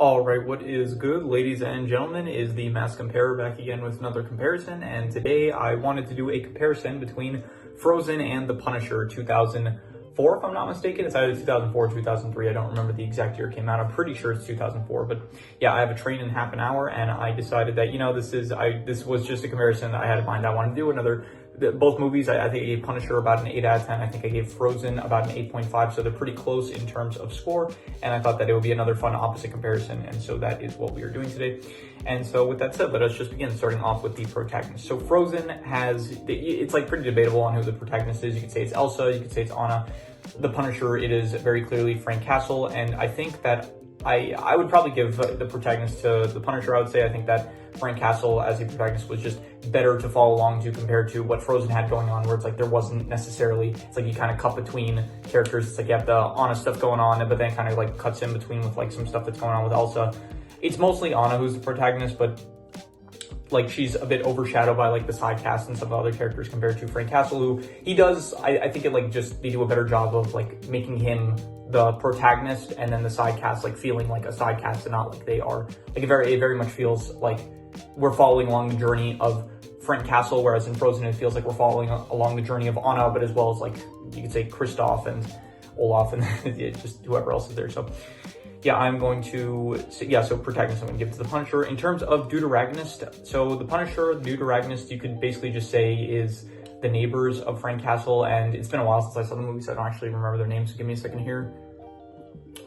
Alright, what is good, ladies and gentlemen, is the Mass Comparer back again with another comparison, and today I wanted to do a comparison between Frozen and The Punisher 2004, if I'm not mistaken. It's either 2004 or 2003, I don't remember the exact year it came out. I'm pretty sure it's 2004, but yeah, I have a train in half an hour, and I decided that, this was just a comparison that I had in mind. I wanted to do both movies. I think I gave Punisher about an 8 out of 10. I think I gave Frozen about an 8.5, so they're pretty close in terms of score, and I thought that it would be another fun opposite comparison, and so that is what we are doing today. And so with that said, let us just begin, starting off with the protagonist. So Frozen it's like pretty debatable on who the protagonist is. You could say it's Elsa, you could say it's Anna. The Punisher, it is very clearly Frank Castle, and I think that I would probably give the protagonist to the Punisher. I would say I think that Frank Castle as a protagonist was just better to follow along to compared to what Frozen had going on, where it's like there wasn't necessarily, it's like you kind of cut between characters. It's like you have the Anna stuff going on, but then kind of like cuts in between with like some stuff that's going on with Elsa. It's mostly Anna who's the protagonist, but like she's a bit overshadowed by like the side cast and some of the other characters compared to Frank Castle, who he does, I think it like just, they do a better job of like making him the protagonist, and then the side cast like feeling like a side cast and not like they are. Like it very much feels like we're following along the journey of Frank Castle, whereas in Frozen it feels like we're following along the journey of Anna, but as well as like you could say Kristoff and Olaf and just whoever else is there. So yeah, I'm going to say, so protagonist I'm going to give to the Punisher. In terms of deuteragonist, so the Punisher, the deuteragonist, you could basically just say is the neighbors of Frank Castle, and it's been a while since I saw the movie, so I don't actually remember their names, so give me a second here.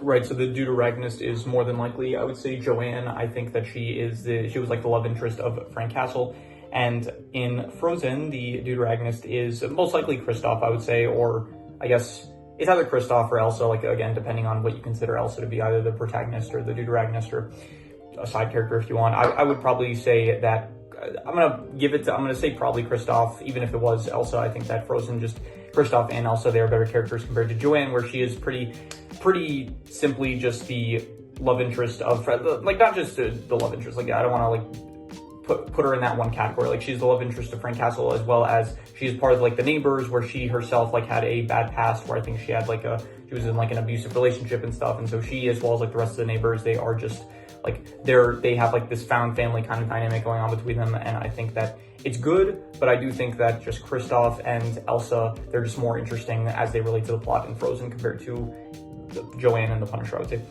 Right, so the deuteragonist is more than likely, I would say, Joanne. I think that she was like the love interest of Frank Castle, and in Frozen, the deuteragonist is most likely Kristoff, I would say, or I guess it's either Kristoff or Elsa, like again, depending on what you consider Elsa to be, either the protagonist or the deuteragonist or a side character if you want. I would probably say that I'm gonna say probably Kristoff, even if it was Elsa. I think that Frozen, just Kristoff and Elsa, they are better characters compared to Joanne, where she is pretty simply just the love interest of, like, not just the love interest. Like, I don't want to like put her in that one category. Like, she's the love interest of Frank Castle, as well as she is part of like the neighbors, where she herself like had a bad past, where I think she had like she was in like an abusive relationship and stuff, and so she, as well as like the rest of the neighbors, they are just like they have like this found family kind of dynamic going on between them, and I think that it's good, but I do think that just Kristoff and Elsa, they're just more interesting as they relate to the plot in Frozen compared to Joanne and the Punisher, I would say.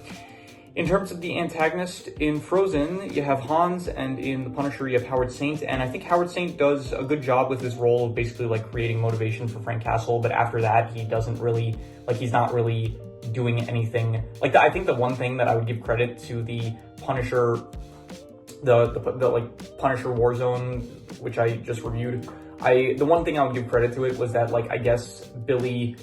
In terms of the antagonist, in Frozen, you have Hans, and in The Punisher, you have Howard Saint, and I think Howard Saint does a good job with his role of basically like creating motivation for Frank Castle, but after that, he doesn't really, like, he's not really doing anything. Like, I think the one thing that I would give credit to the Punisher, the like Punisher Warzone, which I just reviewed, the one thing I would give credit to it was that, like, I guess Billy,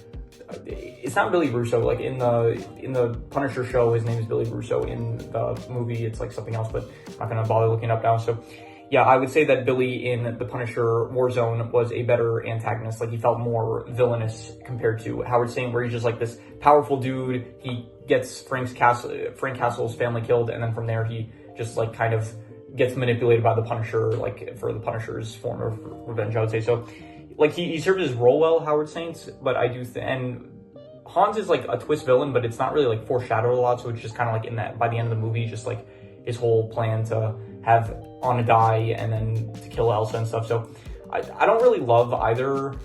it's not Billy Russo, like in the Punisher show, his name is Billy Russo. In the movie, it's like something else, but I'm not gonna bother looking it up now. So yeah, I would say that Billy in the Punisher Warzone was a better antagonist. Like, he felt more villainous compared to Howard Saint, where he's just like this powerful dude. He gets Frank Castle's family killed, and then from there he just like kind of gets manipulated by the Punisher, like for the Punisher's form of revenge, I would say. So like he served his role well, Howard Saint, but I do and Hans is like a twist villain, but it's not really like foreshadowed a lot, so it's just kind of like in that, by the end of the movie, just like his whole plan to have Anna die and then to kill Elsa and stuff. So I don't really love either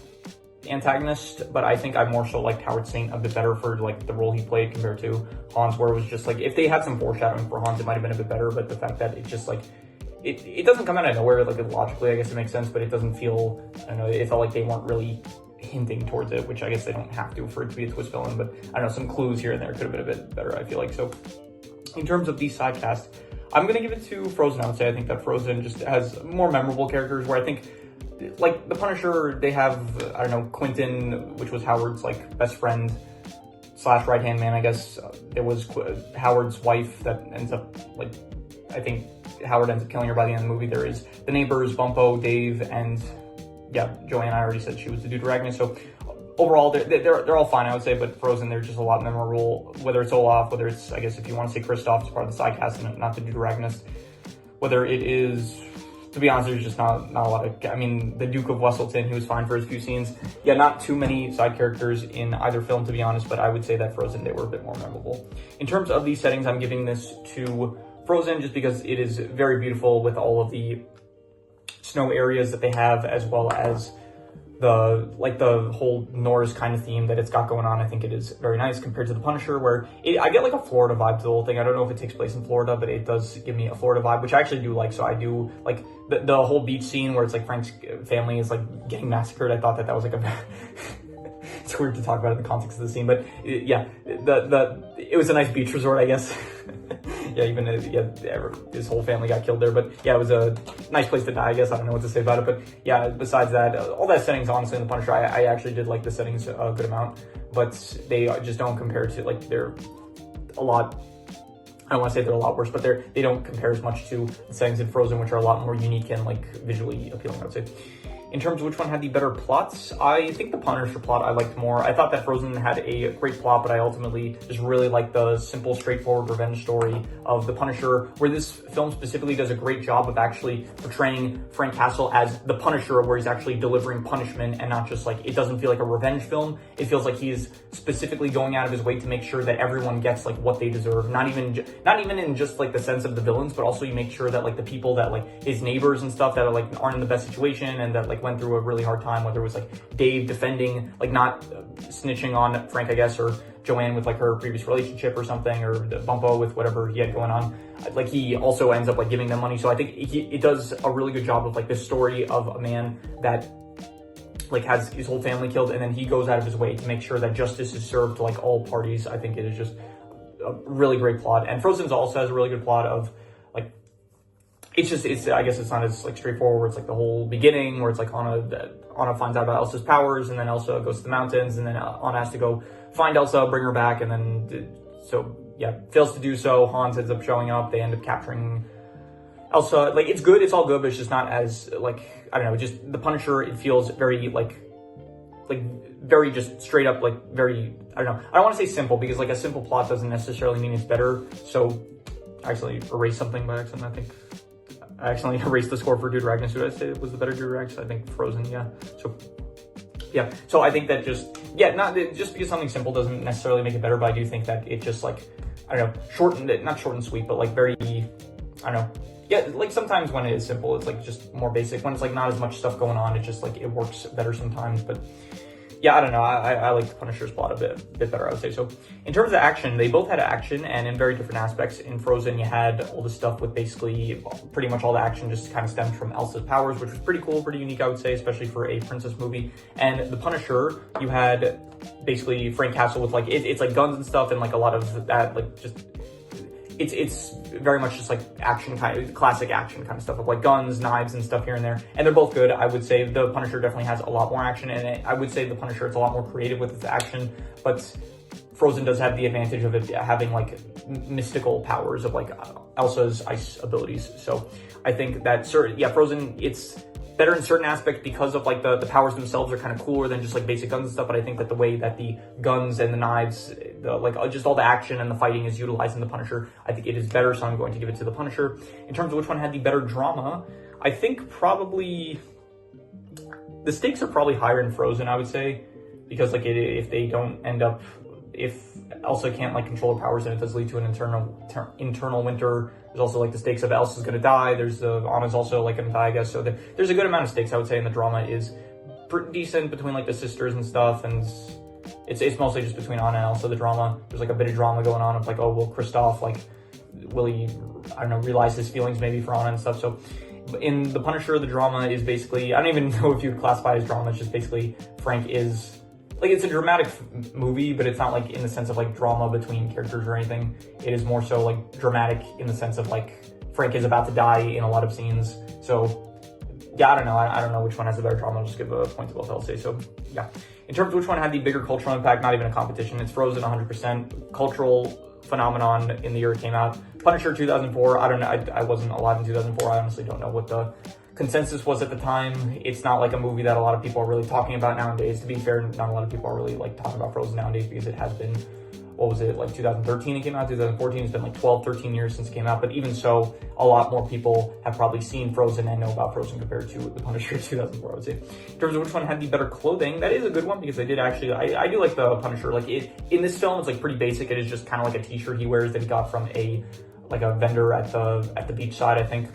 antagonist, but I think I more so liked Howard Saint a bit better for like the role he played compared to Hans, where it was just like, if they had some foreshadowing for Hans, it might have been a bit better, but the fact that it just like, it doesn't come out of nowhere, like logically, I guess it makes sense, but it doesn't feel, I don't know, it felt like they weren't really hinting towards it, which I guess they don't have to for it to be a twist villain, but I don't know, some clues here and there could have been a bit better, I feel like. So in terms of the side cast, I'm gonna give it to Frozen. I would say I think that Frozen just has more memorable characters, where I think like the Punisher, they have, I don't know, Quentin, which was Howard's like best friend / right hand man, I guess. There was Howard's wife that ends up, like, I think Howard ends up killing her by the end of the movie. There is the neighbors, Bumpo, Dave, and yeah, Joanne, I already said she was the deuteragonist. So overall, they're all fine, I would say, but Frozen, they're just a lot memorable, whether it's Olaf, whether it's, I guess if you want to say Kristoff, it's part of the side cast and not the deuteragonist, whether it is to be honest, there's just not a lot of, I mean, the Duke of Wesselton, he was fine for his few scenes. Yeah, not too many side characters in either film, to be honest, but I would say that Frozen, they were a bit more memorable. In terms of these settings, I'm giving this to Frozen just because it is very beautiful with all of the snow areas that they have, as well as the whole Norse kind of theme that it's got going on. I think it is very nice compared to the Punisher, where I get like a Florida vibe to the whole thing. I don't know if it takes place in Florida, but it does give me a Florida vibe, which I actually do like. So I do like the whole beach scene where it's like Frank's family is like getting massacred. I thought that was like a it's weird to talk about in the context of the scene, but yeah, it was a nice beach resort, I guess. Yeah, even his whole family got killed there, but yeah, it was a nice place to die, I guess. I don't know what to say about it, but yeah, besides that, all that settings, honestly, in the Punisher, I actually did like the settings a good amount, but they just don't compare to, like, they're a lot, I don't want to say they're a lot worse, but they don't compare as much to the settings in Frozen, which are a lot more unique and like visually appealing, I would say. In terms of which one had the better plots, I think the Punisher plot I liked more. I thought that Frozen had a great plot, but I ultimately just really liked the simple, straightforward revenge story of the Punisher, where this film specifically does a great job of actually portraying Frank Castle as the Punisher, where he's actually delivering punishment and not just like, it doesn't feel like a revenge film. It feels like he's specifically going out of his way to make sure that everyone gets like what they deserve. Not even in just like the sense of the villains, but also you make sure that like the people that like his neighbors and stuff that are like aren't in the best situation and that like went through a really hard time, whether it was like Dave defending, like not snitching on Frank, I guess, or Joanne with like her previous relationship or something, or Bumpo with whatever he had going on. Like he also ends up like giving them money. So I think it does a really good job of like this story of a man that like has his whole family killed, and then he goes out of his way to make sure that justice is served to like all parties. I think it is just a really great plot. And Frozen also has a really good plot of like, I guess it's not as like straightforward. It's like the whole beginning where it's like Anna finds out about Elsa's powers, and then Elsa goes to the mountains, and then Anna has to go find Elsa, bring her back, and then fails to do so. Hans ends up showing up. They end up capturing Elsa. Like, it's good, it's all good, but it's just not as like, I don't know, just the Punisher, it feels very like very just straight up, like very, I don't know, I don't want to say simple, because like a simple plot doesn't necessarily mean it's better. So I actually erased something by accident. I think I accidentally erased the score for Dude Ragnas. Who did I say was the better Dude Rags? I think Frozen, yeah. So I think that just because something simple doesn't necessarily make it better, but I do think that it just like, I don't know, not short and sweet, but like very, I don't know. Yeah, like sometimes when it is simple, it's like just more basic. When it's like not as much stuff going on, it's just like it works better sometimes. But yeah, I don't know. I like the Punisher's plot a bit better, I would say. So in terms of action, they both had action, and in very different aspects. In Frozen, you had all the stuff with basically pretty much all the action just kind of stemmed from Elsa's powers, which was pretty cool, pretty unique, I would say, especially for a princess movie. And the Punisher, you had basically Frank Castle with like, it's like guns and stuff, and like a lot of that, like just, it's very much just like action classic action kind of stuff of like guns, knives, and stuff here and there. And they're both good. I would say the Punisher definitely has a lot more action in it. I would say the Punisher is a lot more creative with its action, but Frozen does have the advantage of it having like mystical powers of like Elsa's ice abilities. So I think that Frozen, it's better in certain aspects because of like the powers themselves are kind of cooler than just like basic guns and stuff. But I think that the way that the guns and the knives, just all the action and the fighting is utilized in the Punisher, I think it is better. So I'm going to give it to the Punisher. In terms of which one had the better drama, I think probably the stakes are probably higher in Frozen, I would say, because like if Elsa can't like control her powers, then it does lead to an internal winter. There's also like the stakes of Elsa's gonna die. There's Anna's also like gonna die, I guess. So there's a good amount of stakes, I would say, and the drama is pretty decent between like the sisters and stuff. And it's mostly just between Anna and Elsa, the drama. There's like a bit of drama going on of like, oh, will Kristoff, like, will he, I don't know, realize his feelings maybe for Anna and stuff. So in the Punisher, the drama is basically, I don't even know if you'd classify it as drama. It's just basically Frank is, like, it's a dramatic movie, but it's not like in the sense of like drama between characters or anything. It is more so like dramatic in the sense of like Frank is about to die in a lot of scenes. So yeah, I don't know. I don't know which one has the better drama. I'll just give a point to both, I'll say. So yeah. In terms of which one had the bigger cultural impact, not even a competition. It's Frozen 100%. Cultural phenomenon in the year it came out. Punisher 2004. I don't know. I wasn't alive in 2004. I honestly don't know what the consensus was at the time. It's not like a movie that a lot of people are really talking about nowadays. To be fair, not a lot of people are really like talking about Frozen nowadays because it has been what was it, like 2013 it came out, 2014, it's been like 12, 13 years since it came out, but even so, a lot more people have probably seen Frozen and know about Frozen compared to The Punisher 2004, I would say. In terms of which one had the better clothing, that is a good one, because I do like The Punisher. Like, in this film, it's like pretty basic. It is just kind of like a t-shirt he wears that he got from a vendor at the beach side, I think.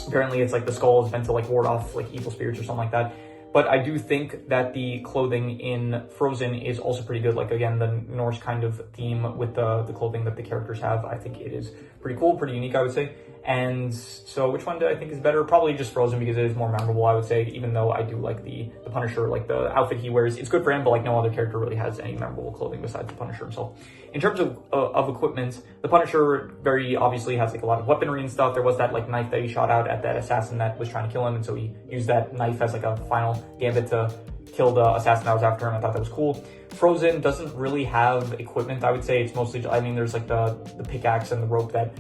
Apparently it's like the skull is meant to like ward off like evil spirits or something like that. But I do think that the clothing in Frozen is also pretty good. Like, again, the Norse kind of theme with the clothing that the characters have, I think it is pretty cool, pretty unique, I would say. And so which one do I think is better? Probably just Frozen, because it is more memorable, I would say, even though I do like the Punisher, like the outfit he wears. It's good for him, but like no other character really has any memorable clothing besides the Punisher himself. In terms of equipment, the Punisher very obviously has like a lot of weaponry and stuff. There was that like knife that he shot out at that assassin that was trying to kill him, and so he used that knife as like a final gambit to kill the assassin that was after him. I thought that was cool. Frozen doesn't really have equipment, I would say. It's mostly, I mean, there's like the pickaxe and the rope that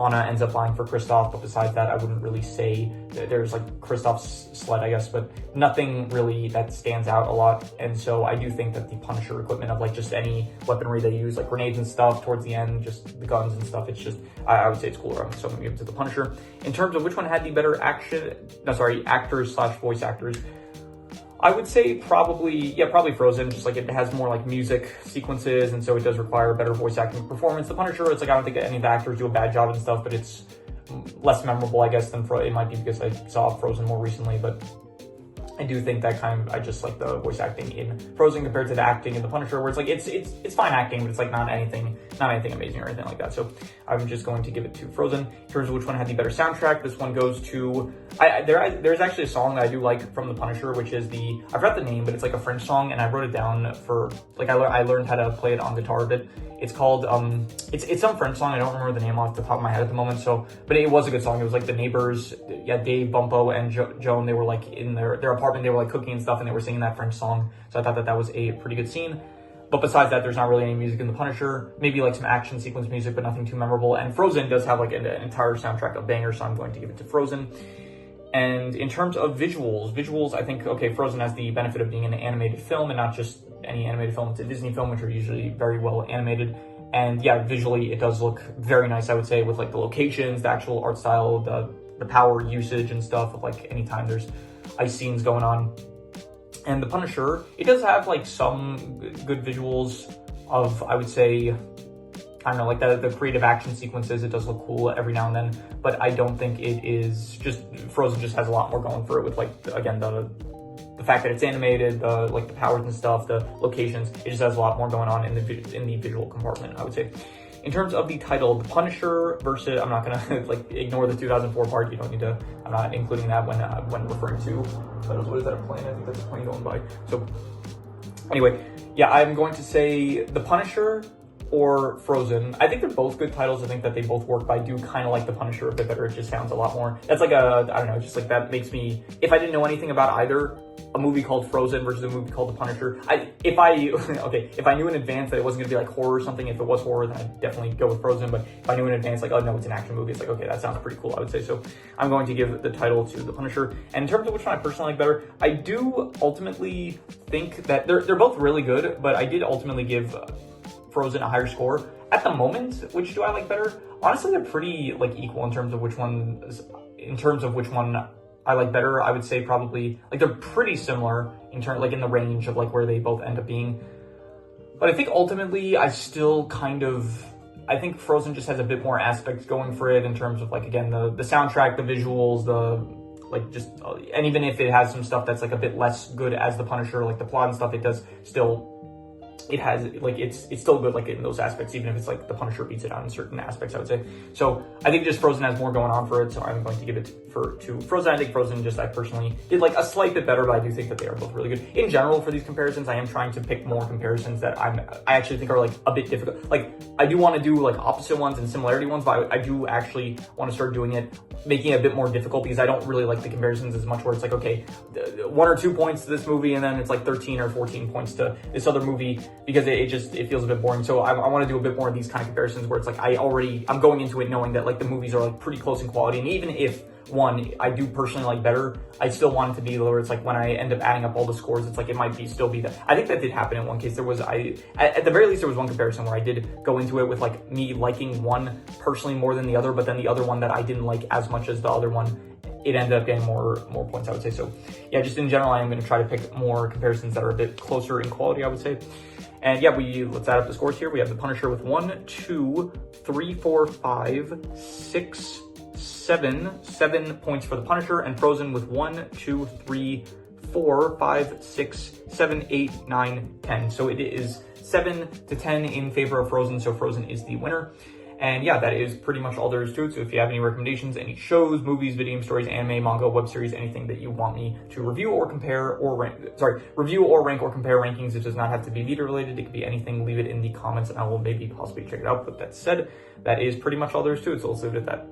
Anna ends up buying for Kristoff, but besides that, I wouldn't really say there's like Kristoff's sled, I guess, but nothing really that stands out a lot. And so I do think that the Punisher equipment of like just any weaponry they use, like grenades and stuff towards the end, just the guns and stuff, it's just, I would say it's cooler. So I'm gonna give it to the Punisher. In terms of which one had the better actors / voice actors, I would say probably Frozen. Just like it has more like music sequences, and so it does require a better voice acting performance. The Punisher, it's like I don't think any of the actors do a bad job and stuff, but it's less memorable, I guess, than it might be because I saw Frozen more recently. But I do think that I just like the voice acting in Frozen compared to the acting in The Punisher, where it's like it's fine acting, but it's like not anything amazing or anything like that. So I'm just going to give it to Frozen. In terms of which one had the better soundtrack, this one goes to there's actually a song that I do like from The Punisher, which is I forgot the name, but it's like a French song, and I wrote it down for like I learned how to play it on guitar a bit. It's called it's some French song. I don't remember the name off the top of my head at the moment. So, but it was a good song. It was like the neighbors, Dave, Bumpo, and Joan. They were like in their apartment. They were like cooking and stuff, and they were singing that French song. So I thought that was a pretty good scene. But besides that, there's not really any music in The Punisher. Maybe like some action sequence music, but nothing too memorable. And Frozen does have like an entire soundtrack of bangers, so I'm going to give it to Frozen. And in terms of visuals, I think, okay, Frozen has the benefit of being an animated film and not just any animated film. It's a Disney film, which are usually very well animated. And yeah, visually, it does look very nice, I would say, with like the locations, the actual art style, the power usage and stuff of like anytime there's ice scenes going on. And The Punisher, it does have like some good visuals of, I would say, I don't know, like the creative action sequences. It does look cool every now and then, but I don't think it is just, Frozen just has a lot more going for it with like, again, the fact that it's animated, the powers and stuff, the locations, it just has a lot more going on in the visual compartment, I would say. In terms of the title, The Punisher versus, I'm not gonna like ignore the 2004 part. You don't need to. I'm not including that when referring to. What is that, a plane? I think that's a plane going by. So anyway, yeah, I'm going to say The Punisher or Frozen. I think they're both good titles. I think that they both work, but I do kind of like The Punisher a bit better. It just sounds a lot more. That's like I don't know, just like that makes me. If I didn't know anything about either, a movie called Frozen versus a movie called The Punisher, if I knew in advance that it wasn't gonna be like horror or something, if it was horror, then I'd definitely go with Frozen. But if I knew in advance, like, oh no, it's an action movie, it's like, okay, that sounds pretty cool, I would say. So I'm going to give the title to The Punisher. And in terms of which one I personally like better, I do ultimately think that they're both really good, but I did ultimately give Frozen a higher score. At the moment, which do I like better? Honestly, they're pretty like equal in terms of which one I like better. I would say probably like they're pretty similar in terms, like in the range of like where they both end up being. But I think ultimately I still I think Frozen just has a bit more aspects going for it in terms of like, again, the soundtrack, the visuals, and even if it has some stuff that's like a bit less good as The Punisher, like the plot and stuff, it's still good like in those aspects, even if it's like The Punisher beats it out in certain aspects, I would say. So I think just Frozen has more going on for it, so I'm going to give it to Frozen. I think Frozen I personally did like a slight bit better, but I do think that they are both really good. In general, for these comparisons, I am trying to pick more comparisons that I actually think are like a bit difficult. Like I do want to do like opposite ones and similarity ones, but I do actually want to start doing it, making it a bit more difficult, because I don't really like the comparisons as much where it's like, okay, 1 or 2 points to this movie and then it's like 13 or 14 points to this other movie, because it feels a bit boring. So I want to do a bit more of these kind of comparisons where it's like I'm going into it knowing that like the movies are like pretty close in quality, and even if one I do personally like better, I still want it to be lower. It's like when I end up adding up all the scores, it's like it might still be that. I think that did happen in one case. There was, at the very least, there was one comparison where I did go into it with like me liking one personally more than the other, but then the other one that I didn't like as much as the other one, it ended up getting more points, I would say. So yeah, just in general, I am going to try to pick more comparisons that are a bit closer in quality, I would say. And yeah, let's add up the scores here. We have the Punisher with 1, 2, 3, 4, 5, 6, 7 points for the Punisher, and Frozen with 1, 2, 3, 4, 5, 6, 7, 8, 9, 10. So it is 7 to 10 in favor of Frozen, so Frozen is the winner. And yeah, that is pretty much all there is to it. So if you have any recommendations, any shows, movies, video game stories, anime, manga, web series, anything that you want me to review or compare or review or rank or compare rankings, it does not have to be video related. It could be anything. Leave it in the comments and I will maybe possibly check it out. But that said, that is pretty much all there is to it. So let's leave it at that.